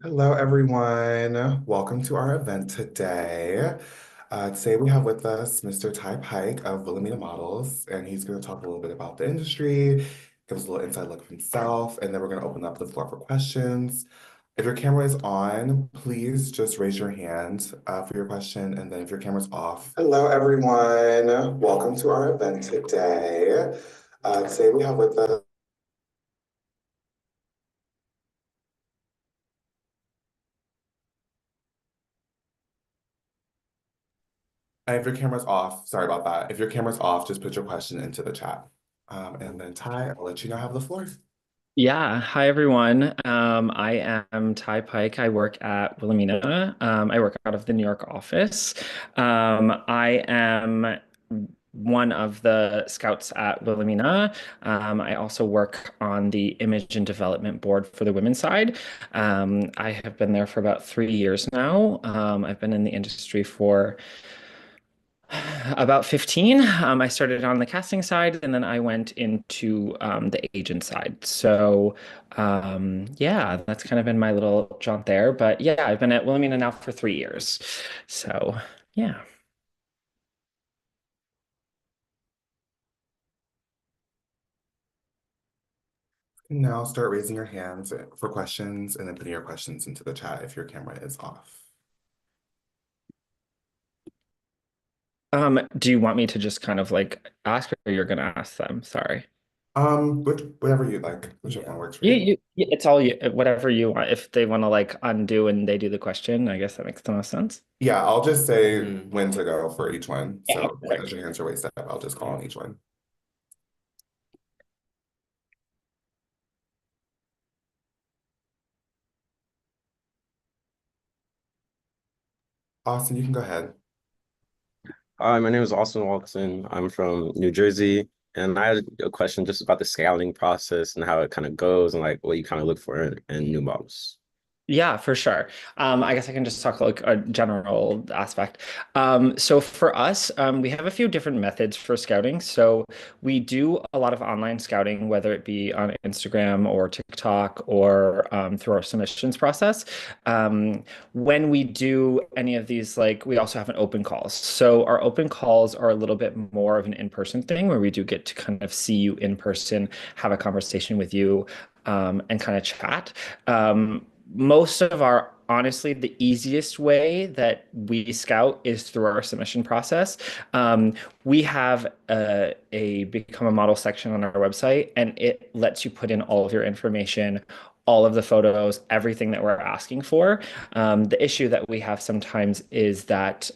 Hello, everyone. Welcome to our event today. Today we have with us Mr. Ty Pike of Wilhelmina Models, and he's going to talk a little bit about the industry, give us a little inside look of himself, and then we're going to open up the floor for questions. If your camera is on, please just raise your hand for your question, and then if your camera's off. Hello, everyone. Welcome to our event today. Today we have with us. If your camera's off, sorry about that. If your camera's off, just put your question into the chat. And then Ty, I'll let you know have the floor. Yeah, hi everyone. I am Ty Pike. I work at Wilhelmina. I work out of the New York office. I am one of the scouts at Wilhelmina. I also work on the image and development board for the women's side. I have been there for about 3 years now. I've been in the industry for about 15. I started on the casting side and then I went into the agent side. Yeah, that's kind of been my little jaunt there. But yeah, I've been at Wilhelmina now for 3 years. So, yeah. Now start raising your hands for questions and then putting your questions into the chat if your camera is off. Do you want me to just kind of like ask or you're gonna ask them? Sorry. Whatever you like, whichever Yeah. one works for you. It's all you, whatever you want. If they want to like undo and they do the question, I guess that makes the most sense. Yeah, I'll just say when to go for each one. Yeah, So as perfect. your hands are raised up, I'll just call on each one. Austin, you can go ahead. Hi, my name is Austin Walton. I'm from New Jersey, and I had a question just about the scouting process and how it kind of goes and like what you kind of look for in new models. Yeah, for sure. I guess I can just talk like a general aspect. So for us, we have a few different methods for scouting. So we do a lot of online scouting, whether it be on Instagram or TikTok or through our submissions process. When we do any of these, like we also have an open calls. So our open calls are a little bit more of an in-person thing where we do get to kind of see you in person, have a conversation with you, and kind of chat. Most of our honestly the easiest way that we scout is through our submission process. We have a become a model section on our website and it lets you put in all of your information, all of the photos, everything that we're asking for. The issue that we have sometimes is that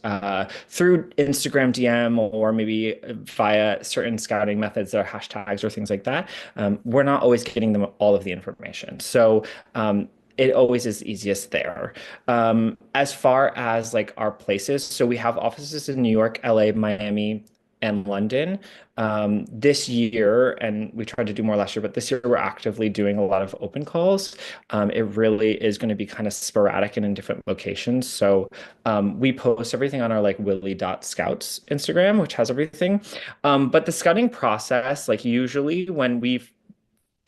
through Instagram DM or maybe via certain scouting methods or hashtags or things like that, we're not always getting them all of the information. So it always is easiest there. As far as like our places, so we have offices in New York, LA, Miami, and London. This year, and we tried to do more last year, but this year we're actively doing a lot of open calls. It really is going to be kind of sporadic and in different locations. So we post everything on our like willy.scouts Instagram, which has everything. But the scouting process, like usually when we've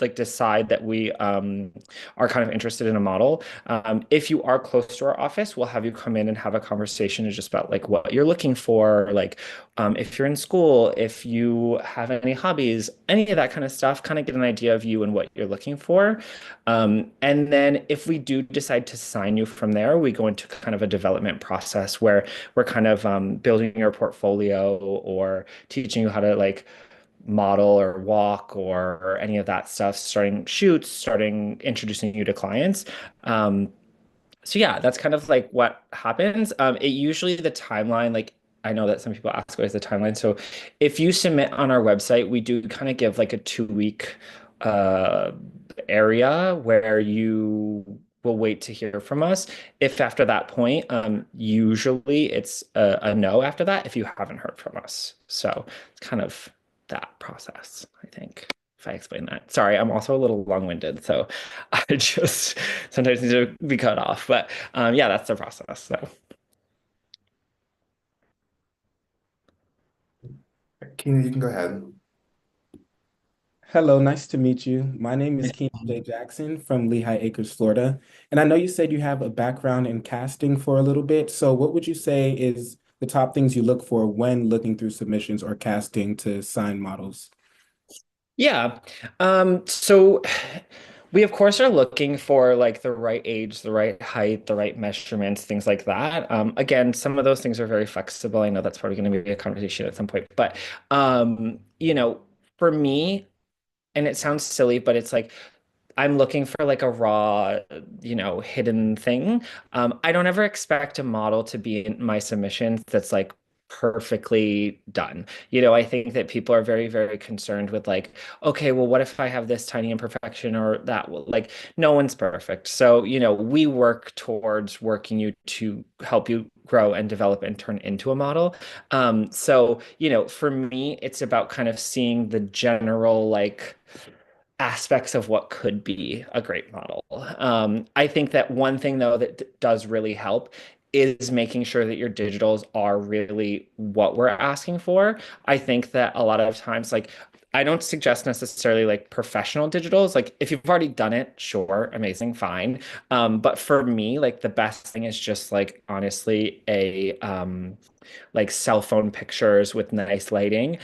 like decide that we are kind of interested in a model. If you are close to our office, we'll have you come in and have a conversation just about like what you're looking for, like if you're in school, if you have any hobbies, any of that kind of stuff, kind of get an idea of you and what you're looking for. And then if we do decide to sign you from there, we go into kind of a development process where we're kind of building your portfolio or teaching you how to like model or walk or any of that stuff, starting shoots, starting introducing you to clients. Um, so yeah, that's kind of like what happens. It usually the timeline, like I know that some people ask what is the timeline. So if you submit on our website, we do kind of give like a 2 week uh area where you will wait to hear from us. If after that point, usually it's a no after that if you haven't heard from us. So it's kind of that process, I think, if I explain that. Sorry, I'm also a little long-winded, so I just sometimes need to be cut off. But yeah, that's the process. So Kina, you can go ahead. Hello, nice to meet you. My name is Keenan J. Jackson from Lehigh Acres, Florida. And I know you said you have a background in casting for a little bit. So what would you say is the top things you look for when looking through submissions or casting to sign models? Yeah. So we of course are looking for like the right age, the right height, the right measurements, things like that. Again, some of those things are very flexible. I know that's probably going to be a conversation at some point, but for me, and it sounds silly, but it's like I'm looking for like a raw, hidden thing. I don't ever expect a model to be in my submissions that's like perfectly done. I think that people are very, very concerned with like, okay, well, what if I have this tiny imperfection or that? Well, like, no one's perfect. So, we work towards working you to help you grow and develop and turn into a model. So, for me, it's about kind of seeing the general like aspects of what could be a great model. I think that one thing though that does really help is making sure that your digitals are really what we're asking for. I think that a lot of times, like, I don't suggest necessarily like professional digitals. Like, if you've already done it, sure, amazing, fine. But for me, like, the best thing is just like honestly a like cell phone pictures with nice lighting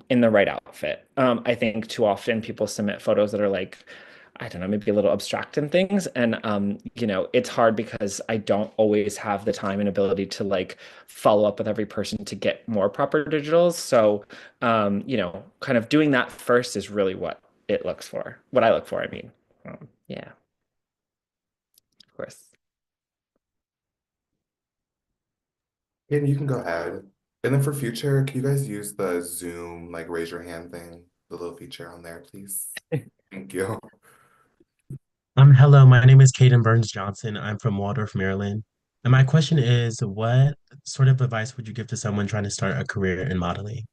in the right outfit. I think too often people submit photos that are like, I don't know, maybe a little abstract and things. And, it's hard because I don't always have the time and ability to like follow up with every person to get more proper digitals. So, kind of doing that first is really what I look for, I mean. Yeah, of course. And you can go ahead. And then for future, can you guys use the Zoom, like raise your hand thing, the little feature on there, please? Thank you. Hello, my name is Caden Burns Johnson. I'm from Waldorf, Maryland. And my question is, what sort of advice would you give to someone trying to start a career in modeling?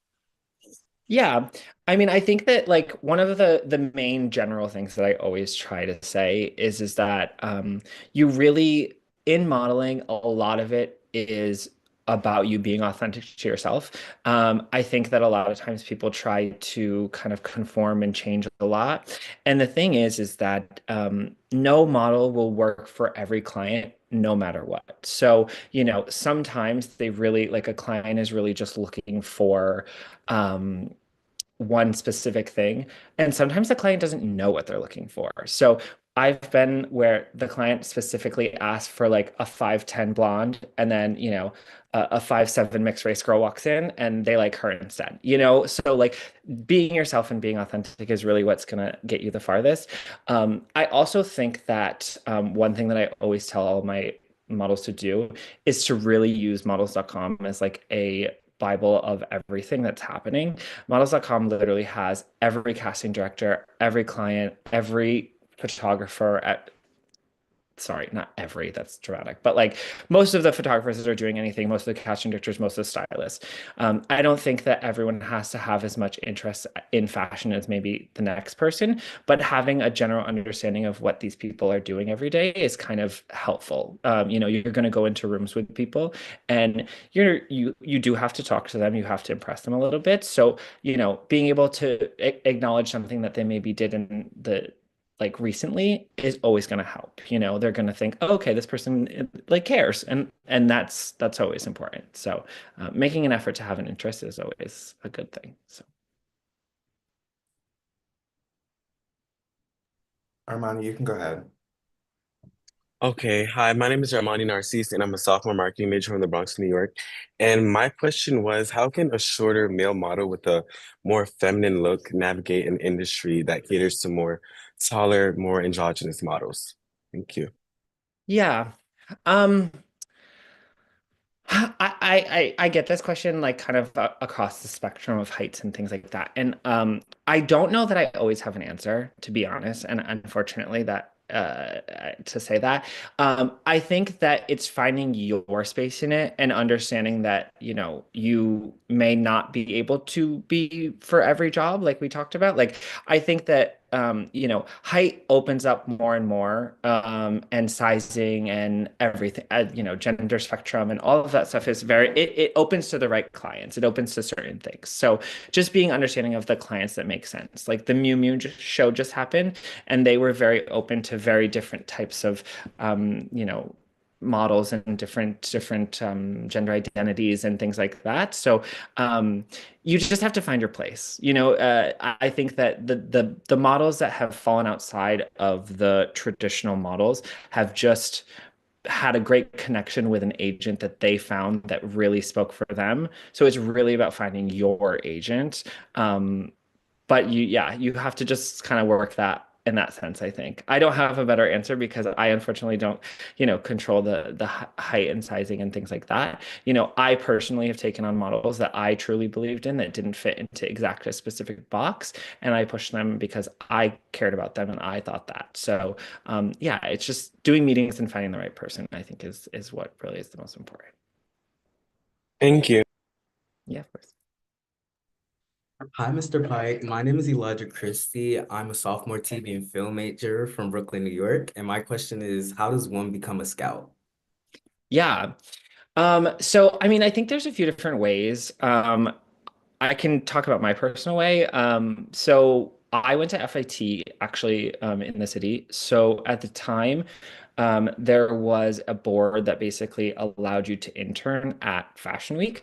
Yeah. I mean, I think that like one of the main general things that I always try to say is that you really in modeling a lot of it is about you being authentic to yourself. I think that a lot of times people try to kind of conform and change a lot. And the thing is that no model will work for every client no matter what. So, sometimes they really like a client is really just looking for one specific thing. And sometimes the client doesn't know what they're looking for. So I've been where the client specifically asked for like a 5'10" blonde and then, a 5'7" mixed race girl walks in and they like her instead, So like being yourself and being authentic is really what's gonna get you the farthest. I also think that one thing that I always tell all my models to do is to really use models.com as like a Bible of everything that's happening. Models.com literally has every casting director, every client, every photographer at sorry, not every, that's dramatic, but like most of the photographers that are doing anything, most of the casting directors, most of the stylists. I don't think that everyone has to have as much interest in fashion as maybe the next person, but having a general understanding of what these people are doing every day is kind of helpful. You're going to go into rooms with people and you do have to talk to them, you have to impress them a little bit. So, being able to acknowledge something that they maybe did in the like recently is always going to help. They're going to think, oh, okay, this person like cares, and that's always important. So, making an effort to have an interest is always a good thing. So, Armani, you can go ahead. Okay, hi, my name is Armani Narcisse, and I'm a sophomore marketing major from the Bronx, New York. And my question was, how can a shorter male model with a more feminine look navigate an industry that caters to more taller, more androgynous models? Thank you. yeah. Um, I get this question like kind of across the spectrum of heights and things like that. And I don't know that I always have an answer, to be honest. And unfortunately that to say that. I think that it's finding your space in it and understanding that, you may not be able to be for every job like we talked about. Like I think that height opens up more and more, and sizing and everything, gender spectrum and all of that stuff is it opens to the right clients. It opens to certain things. So just being understanding of the clients that make sense. Like the Miu Miu show just happened, and they were very open to very different types of, models and different gender identities and things like that. So you just have to find your place. I think that the models that have fallen outside of the traditional models have just had a great connection with an agent that they found that really spoke for them. So it's really about finding your agent. But you have to just kind of work that in that sense, I think. I don't have a better answer because I unfortunately don't, control the height and sizing and things like that. I personally have taken on models that I truly believed in that didn't fit into exactly a specific box, and I pushed them because I cared about them and I thought that. So, yeah, it's just doing meetings and finding the right person, I think is what really is the most important. Thank you. Yeah, of course. Hi, Mr. Pike. My name is Elijah Christie. I'm a sophomore TV and film major from Brooklyn, New York. And my question is, how does one become a scout? Yeah. So I mean, I think there's a few different ways. I can talk about my personal way. So I went to FIT actually, in the city. So at the time, there was a board that basically allowed you to intern at Fashion Week.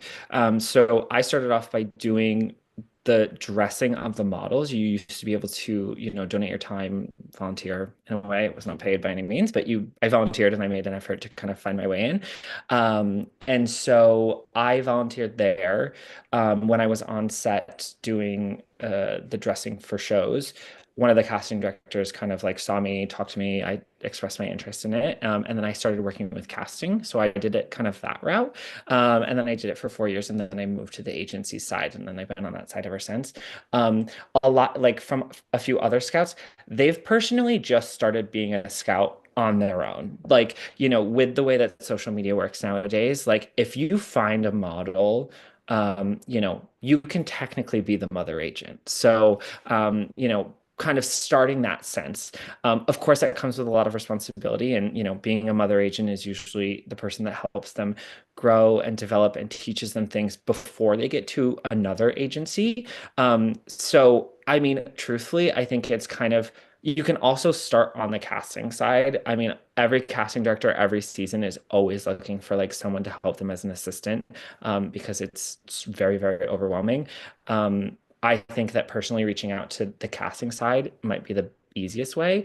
So I started off by doing the dressing of the models. You used to be able to, donate your time, volunteer in a way. It was not paid by any means, but I volunteered and I made an effort to kind of find my way in. And so I volunteered there, when I was on set doing the dressing for shows. One of the casting directors kind of like saw me, talked to me. I expressed my interest in it. And then I started working with casting. So I did it kind of that route. And then I did it for 4 years, and then I moved to the agency side, and then I've been on that side ever since. A lot like from a few other scouts, they've personally just started being a scout on their own. Like, with the way that social media works nowadays, like if you find a model, you can technically be the mother agent. So, kind of starting that sense. Of course, that comes with a lot of responsibility, and being a mother agent is usually the person that helps them grow and develop and teaches them things before they get to another agency. So, I mean, truthfully, I think it's kind of you can also start on the casting side. I mean, every casting director every season is always looking for like someone to help them as an assistant, because it's very, very overwhelming. I think that personally reaching out to the casting side might be the easiest way.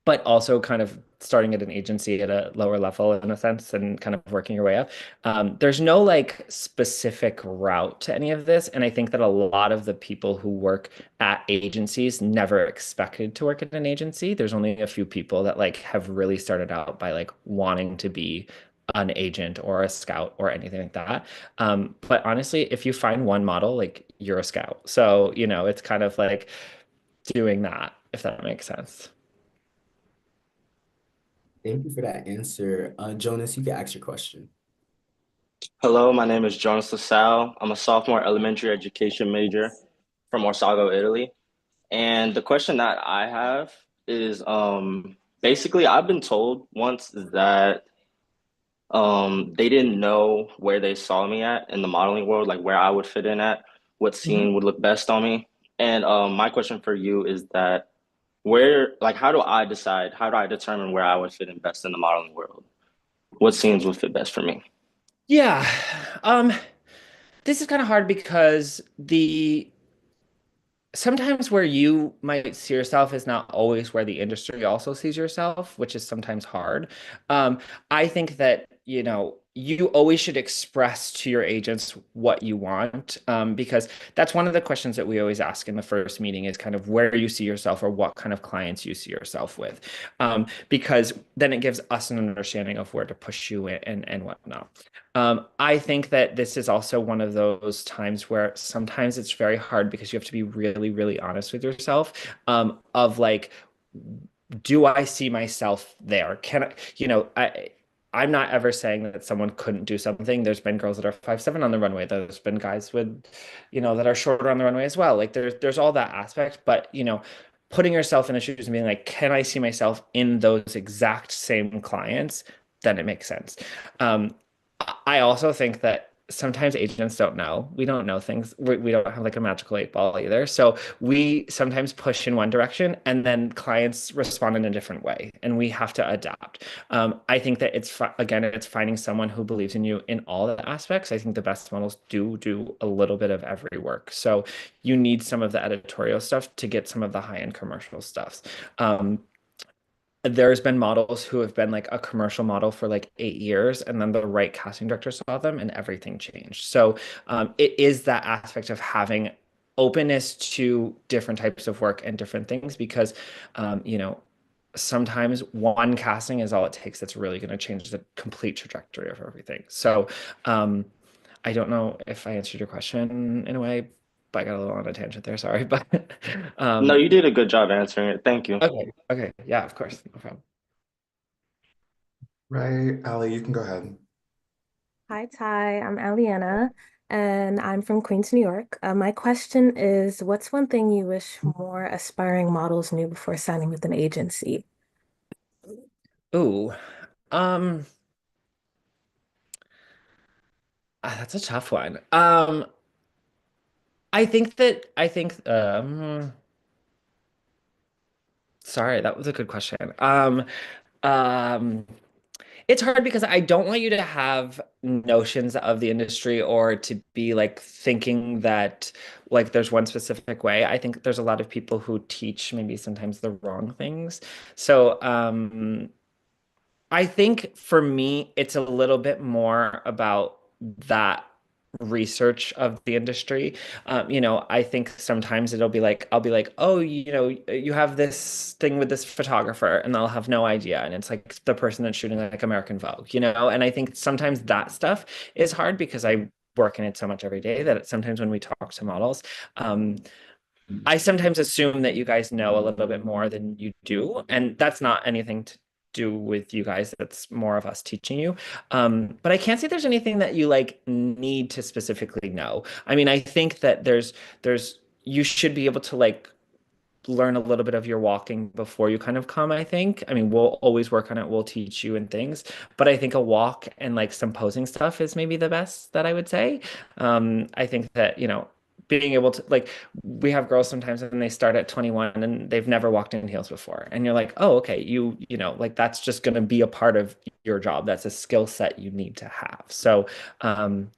But also kind of starting at an agency at a lower level in a sense and kind of working your way up. There's no like specific route to any of this. And I think that a lot of the people who work at agencies never expected to work at an agency. There's only a few people that like have really started out by like wanting to be an agent or a scout or anything like that. But honestly, if you find one model, like you're a scout. So, it's kind of like doing that, if that makes sense. Thank you for that answer. Jonas, you can ask your question. Hello, my name is Jonas LaSalle. I'm a sophomore elementary education major from Orsago, Italy. And the question that I have is basically I've been told once that they didn't know where they saw me at in the modeling world, like where I would fit in at, what scene would look best on me. And my question for you is that how do I decide, how do I determine where I would fit in best in the modeling world? What scenes would fit best for me? Yeah. Um, this is kind of hard because the sometimes where you might see yourself is not always where the industry also sees yourself, which is sometimes hard. I think that, you always should express to your agents what you want, because that's one of the questions that we always ask in the first meeting is kind of where you see yourself or what kind of clients you see yourself with, because then it gives us an understanding of where to push you in and whatnot. I think that this is also one of those times where sometimes it's very hard because you have to be really, really honest with yourself, of like, do I see myself there? Can I, I'm not ever saying that someone couldn't do something. There's been girls that are 5'7" on the runway. There's been guys with, that are shorter on the runway as well. Like there's all that aspect, but putting yourself in the shoes and being like, can I see myself in those exact same clients? Then it makes sense. Um, I also think that sometimes agents don't know. We don't know things. We don't have like a magical 8 ball either. So we sometimes push in one direction and then clients respond in a different way, and we have to adapt. I think that again, it's finding someone who believes in you in all the aspects. I think the best models do a little bit of every work. So you need some of the editorial stuff to get some of the high-end commercial stuffs. Um, there's been models who have been like a commercial model for like 8 years, and then the right casting director saw them and everything changed. So it is that aspect of having openness to different types of work and different things because, sometimes one casting is all it takes that's really going to change the complete trajectory of everything. So um, I don't know if I answered your question in a way, but I got a little on a tangent there. Sorry, but No, um, you did a good job answering it. Thank you. okay, okay, yeah, of course, no problem. Right, Allie, you can go ahead. Hi, Ty. I'm Aliana, and I'm from Queens, New York. My question is, what's one thing you wish more aspiring models knew before signing with an agency? Ooh, um, that's a tough one. Sorry, that was a good question. Um, it's hard because I don't want you to have notions of the industry or to be like thinking that like there's one specific way. I think there's a lot of people who teach maybe sometimes the wrong things. So, I think for me, it's a little bit more about that research of the industry. I think sometimes it'll be like, I'll be like, oh, you have this thing with this photographer, and they'll have no idea. And it's like the person that's shooting like American Vogue, And I think sometimes that stuff is hard because I work in it so much every day that sometimes when we talk to models, um, I sometimes assume that you guys know a little bit more than you do, and that's not anything to do with you guys. That's more of us teaching you. But I can't say there's anything that you like need to specifically know. I mean, I think that there's you should be able to like learn a little bit of your walking before you kind of come, I think. I mean, we'll always work on it. We'll teach you and things, but I think a walk and like some posing stuff is maybe the best that I would say. I think that, being able to like we have girls sometimes and they start at 21 and they've never walked in heels before. And you're like, "Oh, okay, like that's just going to be a part of your job. That's a skill set you need to have." So,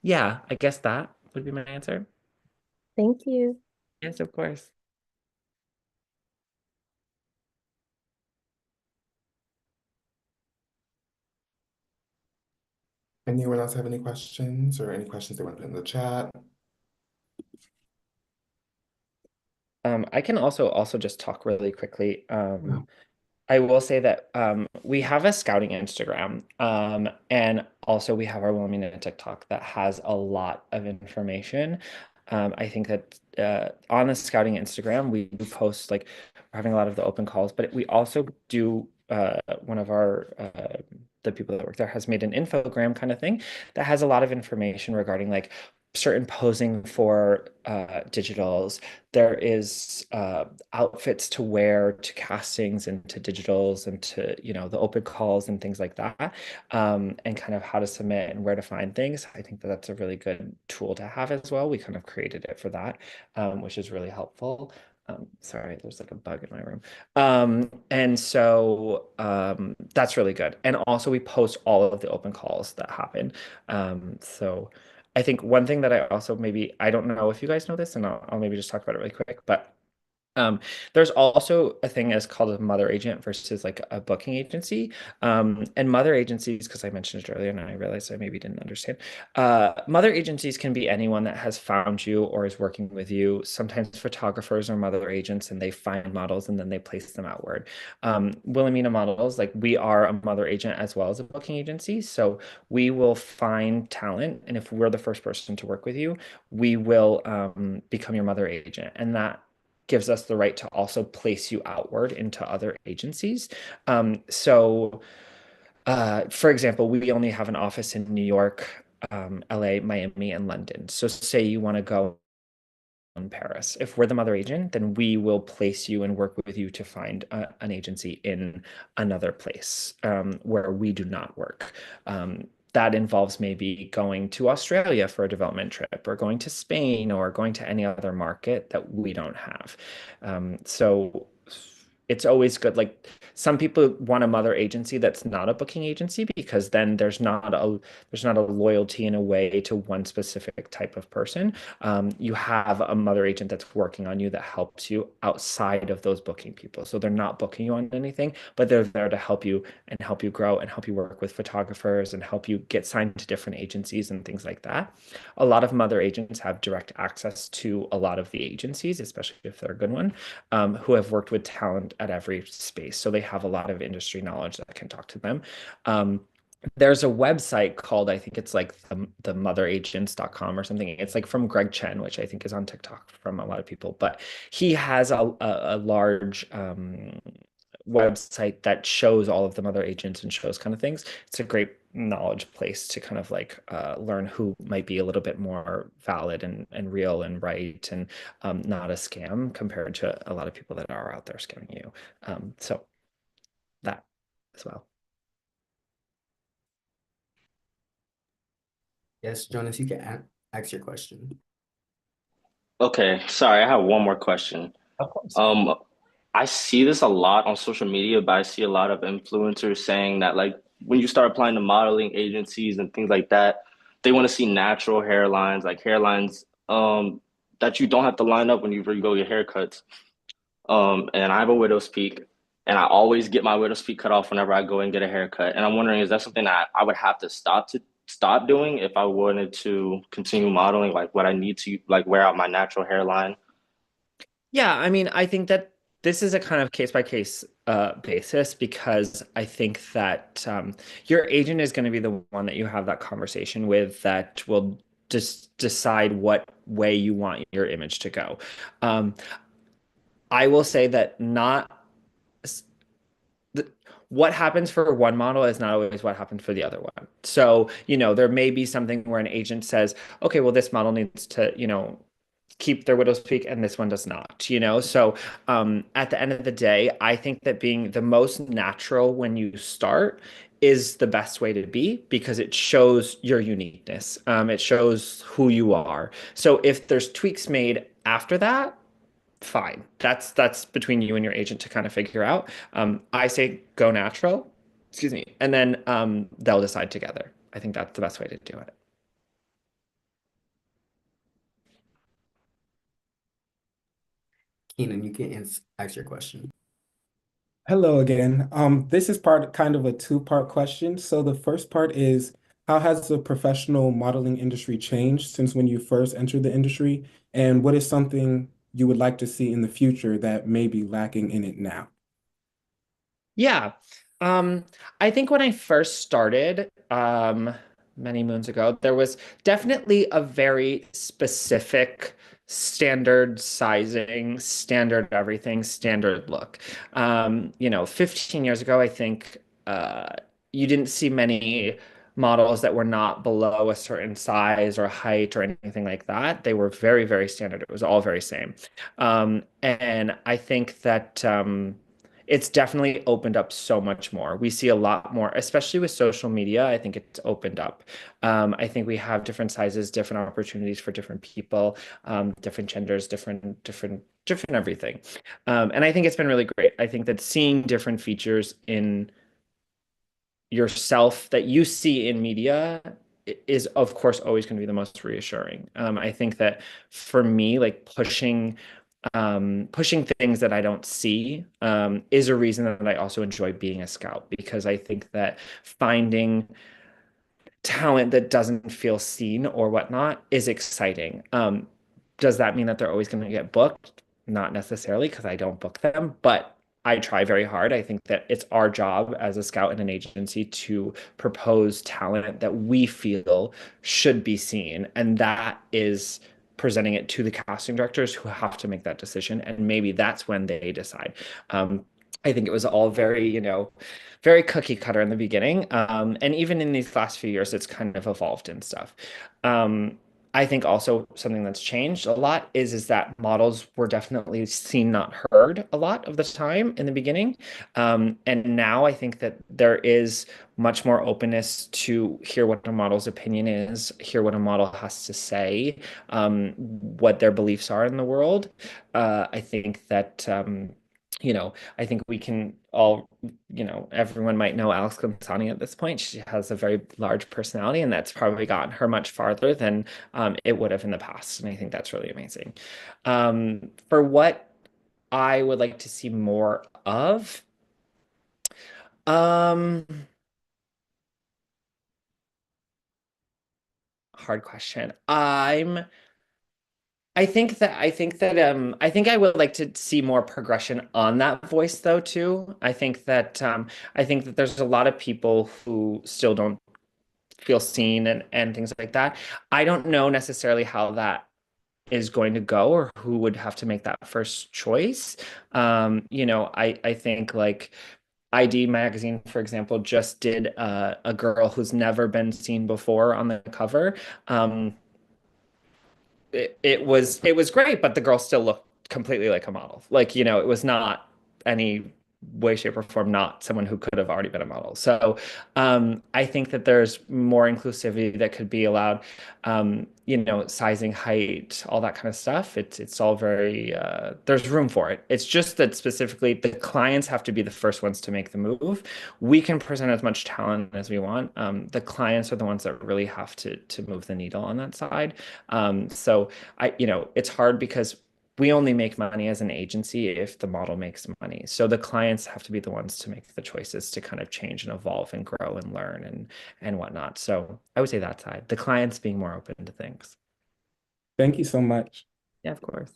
yeah, I guess that would be my answer. Thank you. Yes, of course. Anyone else have any questions or any questions they want to put in the chat? I can also just talk really quickly. I will say that we have a scouting Instagram, and also we have our Wilhelmina TikTok that has a lot of information. I think that on the scouting Instagram, we do post like we're having a lot of the open calls, but we also do one of our the people that work there has made an infogram kind of thing that has a lot of information regarding like certain posing for digitals. There is outfits to wear to castings and to digitals and to the open calls and things like that, and kind of how to submit and where to find things. I think that that's a really good tool to have as well. We kind of created it for that, which is really helpful. Sorry, there's like a bug in my room. And so that's really good. And also we post all of the open calls that happen. So I think one thing that I also maybe I don't know if you guys know this, and I'll maybe just talk about it really quick, but um, there's also a thing as called a mother agent versus like a booking agency. And mother agencies, because I mentioned it earlier and I realized I maybe didn't understand. Mother agencies can be anyone that has found you or is working with you. Sometimes photographers are mother agents and they find models and then they place them outward. Wilhelmina Models, like we are a mother agent as well as a booking agency. So we will find talent. And if we're the first person to work with you, we will become your mother agent. And that gives us the right to also place you outward into other agencies. For example, we only have an office in New York, LA, Miami, and London. So say you want to go in Paris. If we're the mother agent, then we will place you and work with you to find an agency in another place where we do not work. That involves maybe going to Australia for a development trip or going to Spain or going to any other market that we don't have. So it's always good. Like some people want a mother agency that's not a booking agency because then there's not a loyalty in a way to one specific type of person. You have a mother agent that's working on you that helps you outside of those booking people. So they're not booking you on anything, but they're there to help you and help you grow and help you work with photographers and help you get signed to different agencies and things like that. A lot of mother agents have direct access to a lot of the agencies, especially if they're a good one, who have worked with talent at every space. So they have a lot of industry knowledge that can talk to them. There's a website called, I think it's like the motheragents.com or something. It's like from Greg Chen, which I think is on TikTok from a lot of people, but he has a large website that shows all of the mother agents and shows kind of things. It's a great knowledge place to kind of like learn who might be a little bit more valid and real and right and not a scam compared to a lot of people that are out there scamming you. So that as well. Yes, Jonas, you can ask your question. Okay, sorry, I have one more question. Of course. I see this a lot on social media, but I see a lot of influencers saying that like when you start applying to modeling agencies and things like that, they want to see natural hairlines, like hairlines that you don't have to line up when you go get haircuts. And I have a widow's peak, and I always get my widow's peak cut off whenever I go and get a haircut. And I'm wondering, is that something that I would have to stop doing if I wanted to continue modeling? Like, what I need to like wear out my natural hairline? Yeah, I mean, I think that this is a kind of case by case basis because I think that your agent is going to be the one that you have that conversation with that will just decide what way you want your image to go. Um, I will say that not what happens for one model is not always what happens for the other one. So, there may be something where an agent says, okay, well, this model needs to, keep their widow's peak and this one does not. So at the end of the day, I think that being the most natural when you start is the best way to be because it shows your uniqueness. It shows who you are. So if there's tweaks made after that, fine. That's between you and your agent to kind of figure out. I say go natural, excuse me, and then they'll decide together. I think that's the best way to do it. Keenan, you can ask your question. Hello again. This is kind of a two-part question. So the first part is, how has the professional modeling industry changed since when you first entered the industry? And what is something you would like to see in the future that may be lacking in it now? Yeah. I think when I first started, many moons ago, there was definitely a very specific standard sizing, standard everything, standard look. 15 years ago, I think you didn't see many models that were not below a certain size or height or anything like that. They were very, very standard. It was all very same. And I think that it's definitely opened up so much more. We see a lot more, especially with social media. I think it's opened up. I think we have different sizes, different opportunities for different people, different genders, different everything. And I think it's been really great. I think that seeing different features in yourself that you see in media is, of course, always going to be the most reassuring. I think that for me, like pushing things that I don't see is a reason that I also enjoy being a scout because I think that finding talent that doesn't feel seen or whatnot is exciting. Does that mean that they're always going to get booked? Not necessarily because I don't book them, but I try very hard. I think that it's our job as a scout in an agency to propose talent that we feel should be seen. And that is presenting it to the casting directors who have to make that decision. And maybe that's when they decide. I think it was all very, very cookie cutter in the beginning. And even in these last few years, it's kind of evolved and stuff. I think also something that's changed a lot is that models were definitely seen, not heard a lot of the time in the beginning. And now I think that there is much more openness to hear what a model's opinion is, hear what a model has to say, what their beliefs are in the world. I think that I think we can all, everyone might know Alex Consani at this point. She has a very large personality, and that's probably gotten her much farther than it would have in the past. And I think that's really amazing. For what I would like to see more of, um, hard question. I think I would like to see more progression on that voice though too. I think that there's a lot of people who still don't feel seen and things like that. I don't know necessarily how that is going to go or who would have to make that first choice. I think like ID magazine, for example, just did a girl who's never been seen before on the cover. It was great, but the girl still looked completely like a model. Like, it was not any way, shape, or form not someone who could have already been a model. So I think that there's more inclusivity that could be allowed. Sizing, height, all that kind of stuff. It's all very there's room for it. It's just that specifically the clients have to be the first ones to make the move. We can present as much talent as we want. The clients are the ones that really have to move the needle on that side. So it's hard because we only make money as an agency if the model makes money. So the clients have to be the ones to make the choices to kind of change and evolve and grow and learn and whatnot. So I would say that side, the clients being more open to things. Thank you so much. Yeah, of course.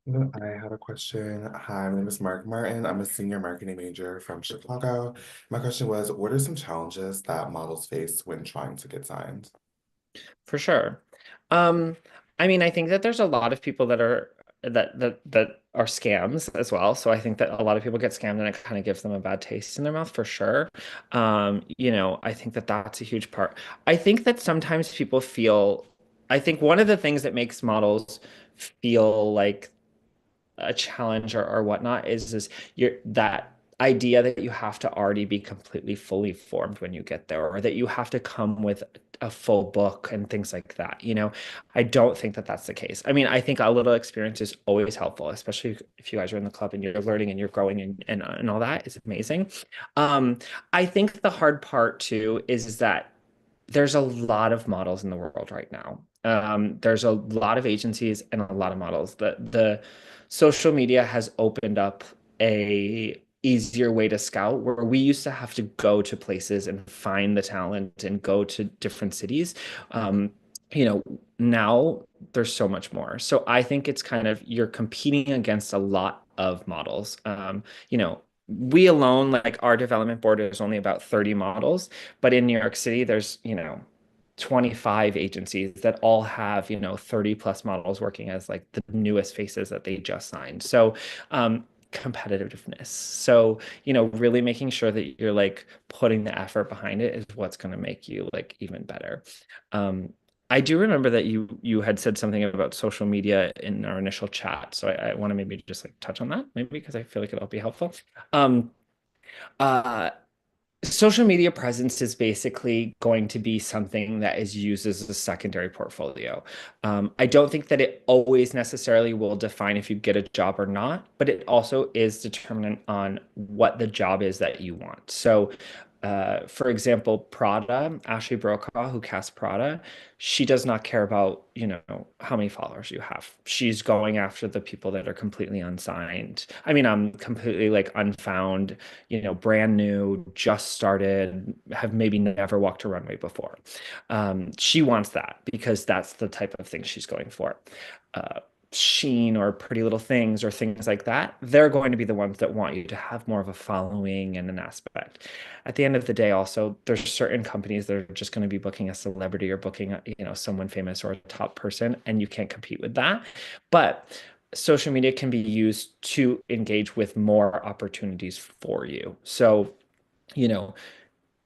I have a question. Hi, my name is Mark Martin. I'm a senior marketing major from Chicago. My question was, what are some challenges that models face when trying to get signed? For sure. Um, I mean, I think that there's a lot of people that are scams as well. So I think that a lot of people get scammed and it kind of gives them a bad taste in their mouth for sure. I think that that's a huge part. I think that sometimes people feel, I think one of the things that makes models feel like a challenge or whatnot is that idea that you have to already be completely fully formed when you get there, or that you have to come with a full book and things like that. I don't think that that's the case. I mean, I think a little experience is always helpful, especially if you guys are in the club and you're learning and you're growing and all that is amazing. I think the hard part too is that there's a lot of models in the world right now. There's a lot of agencies and a lot of models. The social media has opened up a easier way to scout where we used to have to go to places and find the talent and go to different cities. Um, Now there's so much more. So I think it's kind of you're competing against a lot of models. We alone, like our development board is only about 30 models, but in New York City, there's, 25 agencies that all have, 30 plus models working as like the newest faces that they just signed. So, competitiveness. So, really making sure that you're like putting the effort behind it is what's going to make you like even better. Um, I do remember that you had said something about social media in our initial chat. So I want to maybe just like touch on that, maybe because I feel like it'll be helpful. Um, uh, Social media presence is basically going to be something that is used as a secondary portfolio. I don't think that it always necessarily will define if you get a job or not, but it also is determinant on what the job is that you want. So, for example, Prada, Ashley Brokaw, who cast Prada, she does not care about, how many followers you have. She's going after the people that are completely unsigned. I mean, I'm completely like unfound, brand new, just started, have maybe never walked a runway before. She wants that because that's the type of thing she's going for. Uh, Sheen or Pretty Little Things or things like that, they're going to be the ones that want you to have more of a following and an aspect. At the end of the day, also, there's certain companies that are just going to be booking a celebrity or booking, someone famous or a top person, and you can't compete with that. But social media can be used to engage with more opportunities for you. So, you know,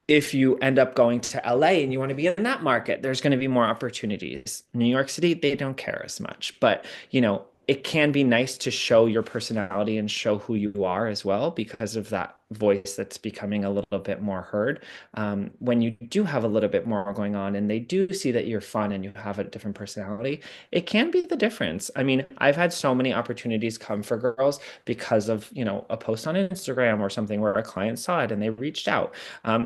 if you end up going to LA and you want to be in that market, there's going to be more opportunities. New York City, they don't care as much, but it can be nice to show your personality and show who you are as well because of that voice that's becoming a little bit more heard. When you do have a little bit more going on and they do see that you're fun and you have a different personality, it can be the difference. I mean, I've had so many opportunities come for girls because of, a post on Instagram or something where a client saw it and they reached out.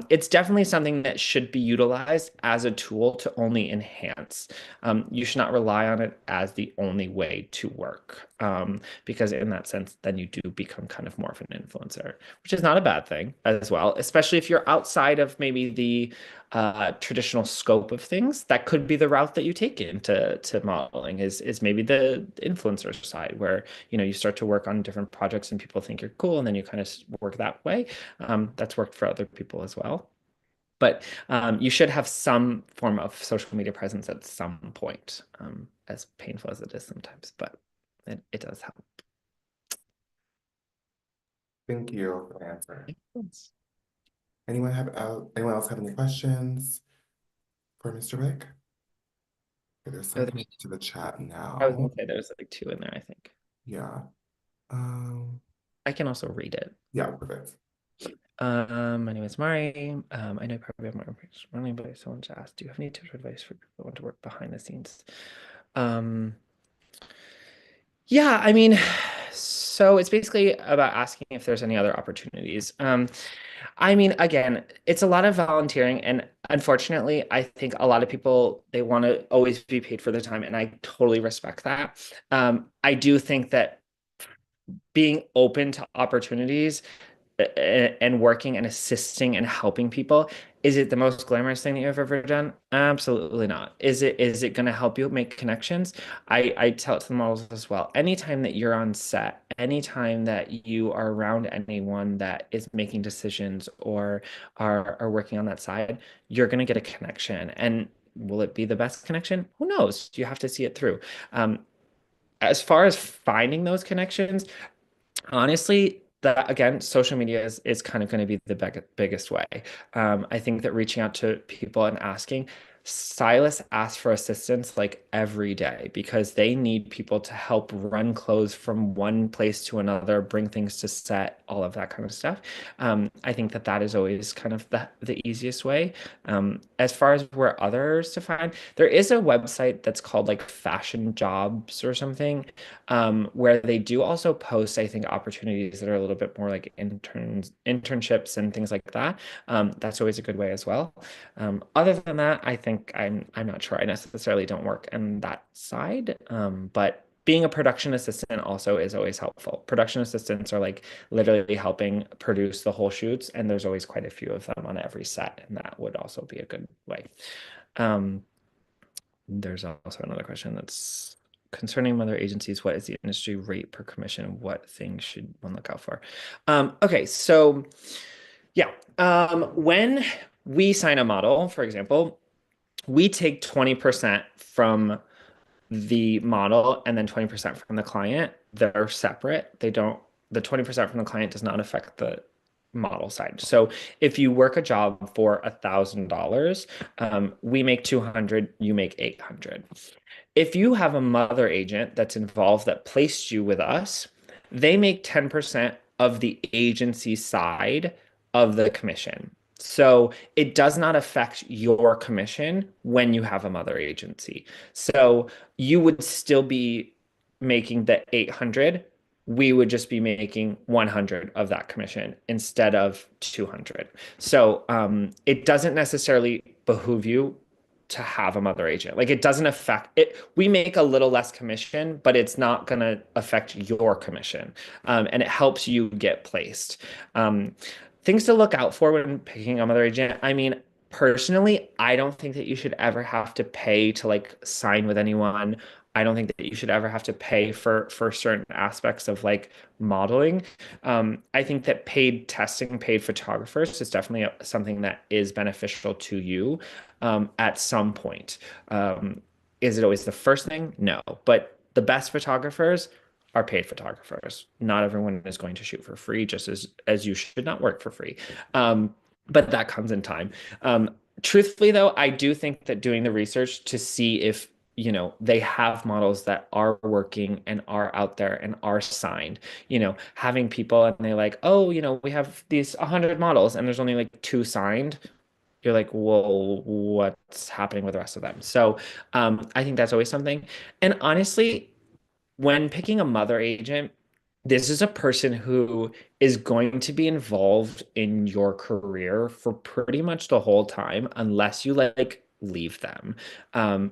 It's definitely something that should be utilized as a tool to only enhance. You should not rely on it as the only way to work, because in that sense, then you do become kind of more of an influencer, which is not a bad thing as well, especially if you're outside of maybe the traditional scope of things. That could be the route that you take into modeling is maybe the influencer side where you start to work on different projects and people think you're cool and then you kind of work that way. That's worked for other people as well. But you should have some form of social media presence at some point, as painful as it is sometimes, but it does help. Thank you for the answer. Anyone else have any questions for Mr. Rick? Okay, there's something to the chat I was now. gonna say there's like two in there, I think. Yeah. I can also read it. Yeah, perfect. My name is Mari. I know you probably have more information running, but someone just asked, do you have any tips or advice for people who want to work behind the scenes? Yeah, I mean, so it's basically about asking if there's any other opportunities. I mean, again, it's a lot of volunteering, and unfortunately, I think a lot of people they want to always be paid for their time, and I totally respect that. I do think that being open to opportunities and working and assisting and helping people, is it the most glamorous thing that you've ever done? Absolutely not. Is it going to help you make connections? I tell it to the models as well. Anytime that you're on set, anytime that you are around anyone that is making decisions or are working on that side, you're going to get a connection. And will it be the best connection? Who knows? You have to see it through. As far as finding those connections, honestly, that again, social media is kind of going to be the biggest way. I think that reaching out to people and asking, stylists ask for assistance like every day because they need people to help run clothes from one place to another, bring things to set, all of that kind of stuff. I think that that is always kind of the easiest way. As far as where others to find, there is a website that's called like Fashion Jobs or something, where they do also post, I think, opportunities that are a little bit more like internships and things like that. That's always a good way as well. Other than that, I think I'm not sure. I necessarily don't work on that side, but being a production assistant also is always helpful. Production assistants are like literally helping produce the whole shoots, and there's always quite a few of them on every set, and that would also be a good way. There's also another question that's concerning other agencies. What is the industry rate per commission? What things should one look out for? Okay, so yeah, when we sign a model, for example, we take 20% from the model and then 20% from the client. They're separate. The 20% from the client does not affect the model side. So if you work a job for $1,000, we make 200, you make 800. If you have a mother agent that's involved that placed you with us, they make 10% of the agency side of the commission. So it does not affect your commission when you have a mother agency. So you would still be making the 800. We would just be making 100 of that commission instead of 200. So it doesn't necessarily behoove you to have a mother agent. Like it doesn't affect it. We make a little less commission, but it's not going to affect your commission. And it helps you get placed. Things to look out for when picking a mother agent. I mean, personally, I don't think that you should ever have to pay to like sign with anyone. I don't think that you should ever have to pay for certain aspects of like modeling. I think that paid testing, paid photographers is definitely something that is beneficial to you at some point. Is it always the first thing? No, but the best photographers are paid photographers. Not everyone is going to shoot for free, just as you should not work for free. but that comes in time. Um, Truthfully, though, I do think that doing the research to see if, they have models that are working and are out there and are signed, having people and they like, oh, we have these 100 models and there's only like two signed. You're like, whoa, what's happening with the rest of them? So I think that's always something. And honestly, when picking a mother agent, this is a person who is going to be involved in your career for pretty much the whole time, unless you like leave them. Um,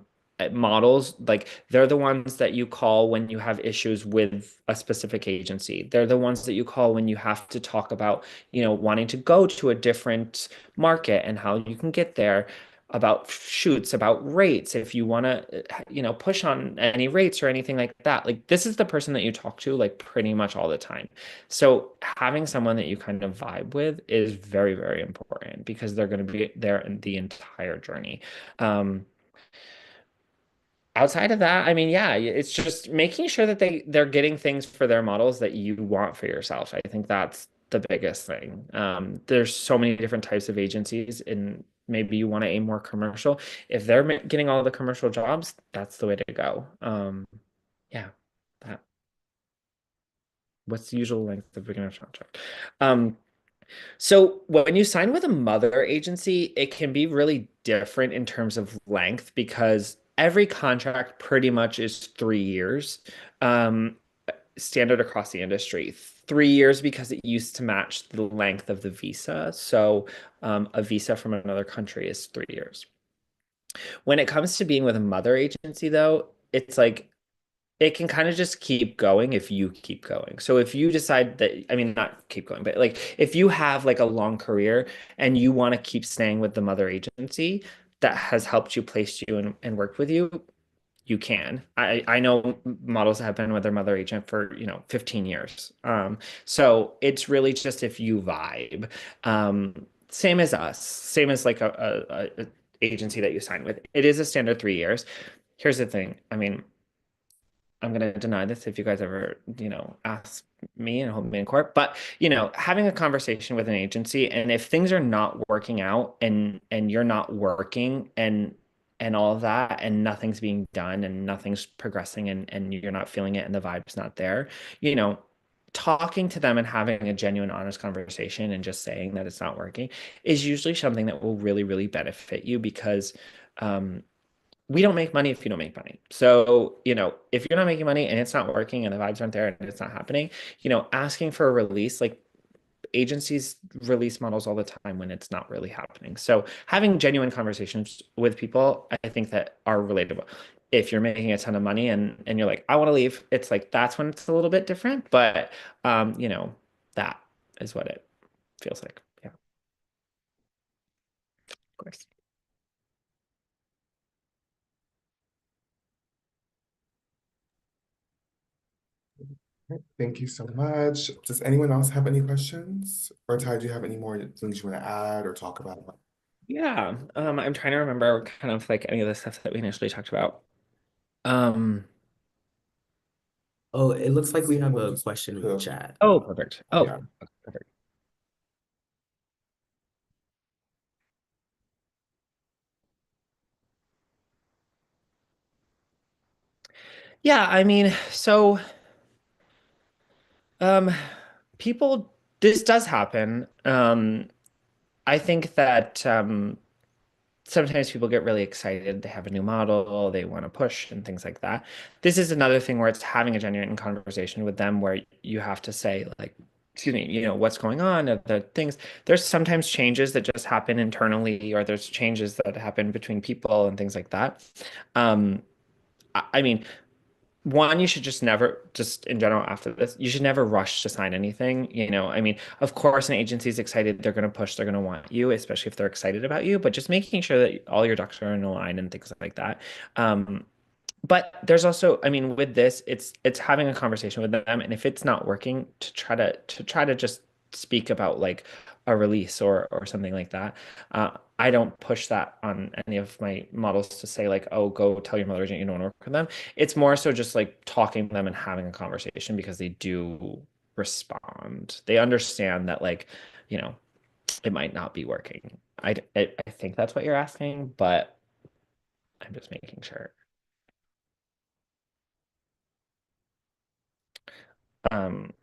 Models, like they're the ones that you call when you have issues with a specific agency. They're the ones that you call when you have to talk about, wanting to go to a different market and how you can get there, about shoots, about rates, if you want to, push on any rates or anything like that. Like this is the person that you talk to like pretty much all the time. So having someone that you kind of vibe with is very, very important because they're going to be there in the entire journey. Um, Outside of that, I mean, yeah, it's just making sure that they're getting things for their models that you want for yourself. I think that's the biggest thing. There's so many different types of agencies, and maybe you want to aim more commercial. If they're getting all the commercial jobs, that's the way to go. Yeah, that. What's the usual length of beginner contract? Um, so when you sign with a mother agency, it can be really different in terms of length because every contract pretty much is 3 years, um, standard across the industry. 3 years because it used to match the length of the visa. So a visa from another country is 3 years. When it comes to being with a mother agency, though, it's like it can kind of just keep going if you keep going. So if you decide that, I mean, not keep going, but like if you have like a long career and you want to keep staying with the mother agency that has helped you, placed you, and worked with you, you can. I know models that have been with their mother agent for, 15 years. So it's really just if you vibe. Same as us, same as like a agency that you sign with. It is a standard 3 years. Here's the thing. I mean, I'm going to deny this if you guys ever, ask me and hold me in court. But, having a conversation with an agency and if things are not working out and you're not working and all of that and nothing's being done and nothing's progressing and you're not feeling it and the vibe's not there, you know, talking to them and having a genuine honest conversation and just saying that it's not working is usually something that will really, really benefit you because we don't make money if you don't make money. So, if you're not making money and it's not working and the vibes aren't there and it's not happening, asking for a release, like agencies release models all the time when it's not really happening. So, having genuine conversations with people, I think that are relatable. If you're making a ton of money and you're like, I want to leave, it's like that's when it's a little bit different. But that is what it feels like. Yeah, of course. Thank you so much. Does anyone else have any questions? Or Ty, do you have any more things you want to add or talk about? Yeah, I'm trying to remember kind of like any of the stuff that we initially talked about. Um, Oh, it looks like we have a question in the chat. oh, perfect. Oh, Yeah. perfect. Yeah, I mean, so um, people, this does happen. I think that sometimes people get really excited. They have a new model, they want to push and things like that. This is another thing where it's having a genuine conversation with them where you have to say, like, excuse me, what's going on? Are the things, there's sometimes changes that just happen internally, or there's changes that happen between people and things like that. Um, I mean, one, you should just never, just in general after this, you should never rush to sign anything. I mean, of course, an agency is excited, they're going to push, they're going to want you, especially if they're excited about you, but just making sure that all your ducks are in a line and things like that. But there's also, I mean, with this, it's having a conversation with them, and if it's not working, to try to just speak about like a release or something like that. I don't push that on any of my models to say like, oh, go tell your mother agent you don't want to work with them. It's more so just like talking to them and having a conversation because they do respond. They understand that like, you know, it might not be working. I think that's what you're asking, but I'm just making sure.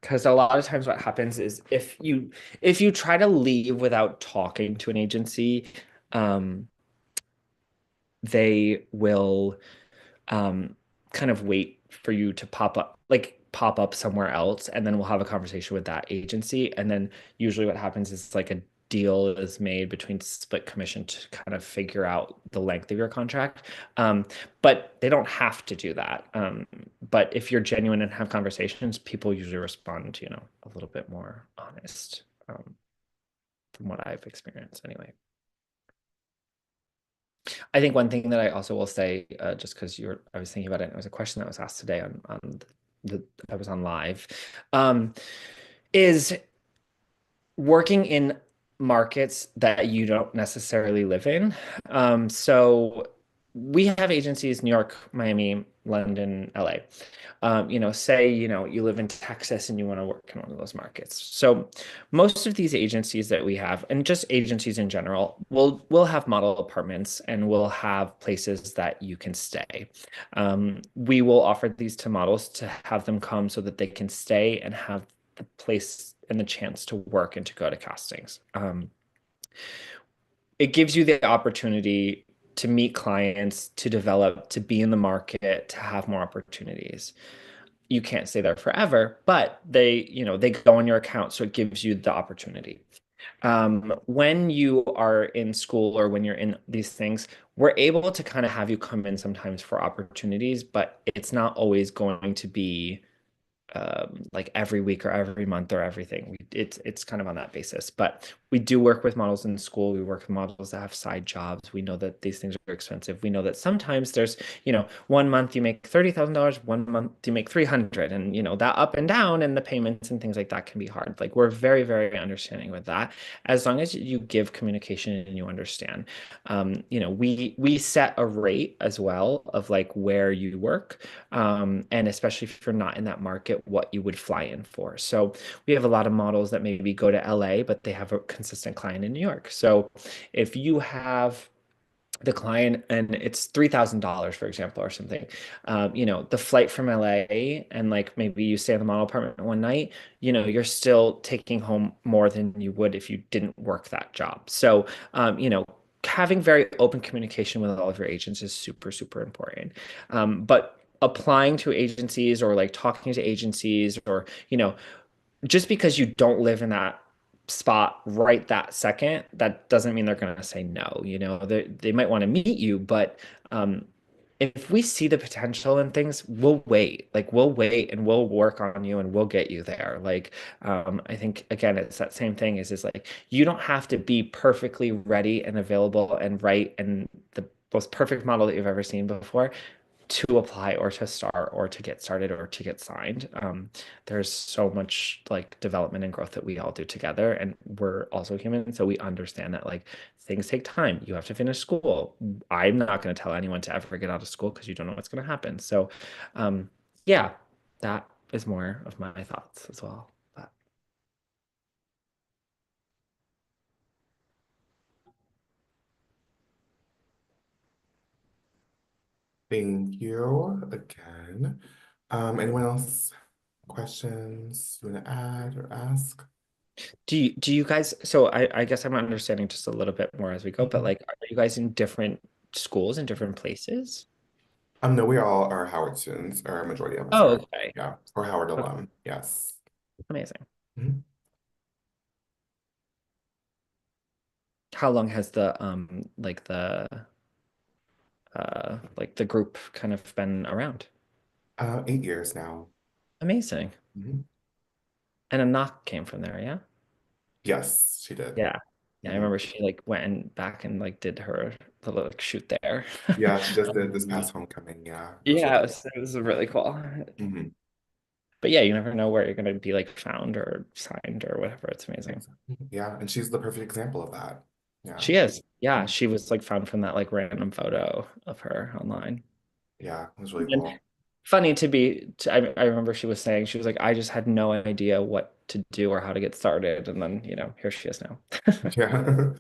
Because a lot of times what happens is if you try to leave without talking to an agency, um, they will kind of wait for you to pop up somewhere else, and then we'll have a conversation with that agency. And then usually what happens is like a deal is made between split commission to kind of figure out the length of your contract. But they don't have to do that. But if you're genuine and have conversations, people usually respond, a little bit more honest, from what I've experienced anyway. I think one thing that I also will say, just because I was thinking about it, and it was a question that was asked today I was on live, is working in markets that you don't necessarily live in. So we have agencies, New York, Miami, London, LA. Say, you live in Texas and you want to work in one of those markets. So most of these agencies that we have, and just agencies in general, will have model apartments and will have places that you can stay. We will offer these to models to have them come so that they can stay and have the place and the chance to work and to go to castings. It gives you the opportunity to meet clients, to develop, to be in the market, to have more opportunities. You can't stay there forever, but they go on your account, so it gives you the opportunity. When you are in school or when you're in these things, we're able to kind of have you come in sometimes for opportunities, but it's not always going to be like every week or every month or everything. It's kind of on that basis. But we do work with models in school. We work with models that have side jobs. We know that these things are expensive. We know that sometimes there's, 1 month you make $30,000, 1 month you make 300, and that up and down and the payments and things like that can be hard. Like we're very, very understanding with that. As long as you give communication and you understand. We set a rate as well of like where you work, and especially if you're not in that market, what you would fly in for. So we have a lot of models that maybe go to LA, but they have a consistent client in New York. So if you have the client and it's $3,000, for example, or something, the flight from LA, and like maybe you stay in the model apartment one night, you're still taking home more than you would if you didn't work that job. So, having very open communication with all of your agents is super, super important. But applying to agencies or like talking to agencies, or just because you don't live in that spot right that second, that doesn't mean they're going to say no. They might want to meet you, but if we see the potential in things, we'll wait. Like we'll wait and we'll work on you and we'll get you there. Like I think again, it's that same thing is like you don't have to be perfectly ready and available and right and the most perfect model that you've ever seen before to apply or to start or to get started or to get signed. There's so much like development and growth that we all do together, and we're also human, so we understand that like things take time. You have to finish school. I'm not going to tell anyone to ever get out of school because you don't know what's going to happen. So, yeah, that is more of my thoughts as well. But Thank you again. Anyone else? Questions you want to add or ask? do you guys? So I guess I'm understanding just a little bit more as we go. But like, are you guys in different schools in different places? No, we all are Howard students, or a majority of us Oh, are. okay. Yeah, or Howard Okay. alum. Yes. Amazing. Mhm. How long has the like the group kind of been around? 8 years now. Amazing. Mhm. And a knock came from there, yeah? Yes, she did. Yeah. Yeah, I Mhm. remember she like went and back and like did her little like shoot there. Yeah, she just did this past homecoming. Yeah, it was Yeah, really it was really cool. cool. But yeah, you never know where you're gonna be like found or signed or whatever. It's amazing. Yeah, and she's the perfect example of that. Yeah. She is. Yeah, Mhm. she was like found from that like random photo of her online. Yeah, it was really And cool. funny I remember she was saying, she was like, I just had no idea what to do or how to get started. And then, here she is now. Yeah.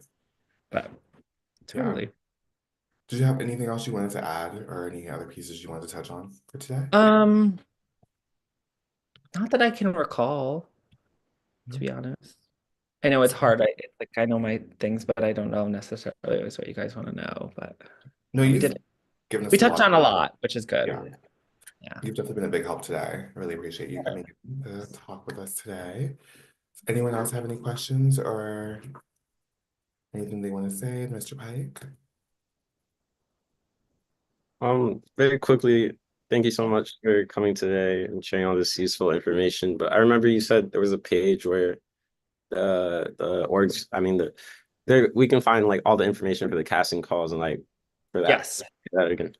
But Yeah. totally. Did you have anything else you wanted to add or any other pieces you wanted to touch on for today? Not that I can recall, to be No. honest. I know it's hard. I know my things, but I don't know necessarily always what you guys want to know. But No, we you've did. given We us a touched lot on a of, lot, which is good. yeah, Yeah. you've definitely been a big help today. I really appreciate you coming to talk with us today. Does anyone else have any questions or anything they want to say, Mr. Pike? Very quickly, thank you so much for coming today and sharing all this useful information. But I remember you said there was a page where the orgs, I mean the there we can find like all the information for the casting calls and like for that. Yes. That again.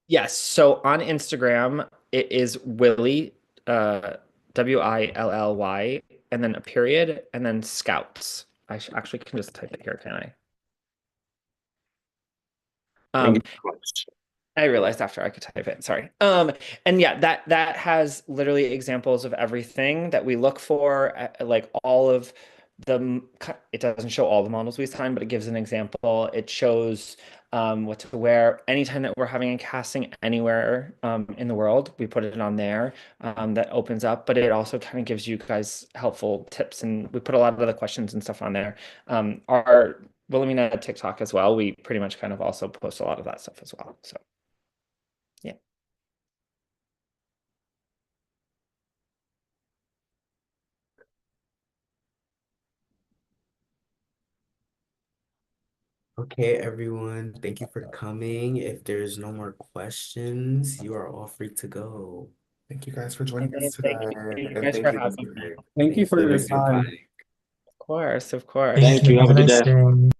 Yes. So on Instagram, it is Willie, Willy, and then a period, and then Scouts. Actually can just type it here, can I? Thank you Um, so much. I realized after I could type it. Sorry. And yeah, that has literally examples of everything that we look for, like all of the. It doesn't show all the models we sign, but it gives an example. It shows what to wear anytime that we're having a casting anywhere in the world. We put it on there. That opens up, but it also kind of gives you guys helpful tips, and we put a lot of the questions and stuff on there. Our Wilhelmina TikTok as well. We pretty much kind of also post a lot of that stuff as well. So. Yeah. Okay, everyone, thank you for coming. If there's no more questions, you are all free to go. Thank you guys for joining us today. Thank you And guys thank for you, having Mr. me. Pike. Thank you Thank for you, your Mr. time. Pike. Of course, of course. Thank Thank you. you. Have Have a a good nice day. day.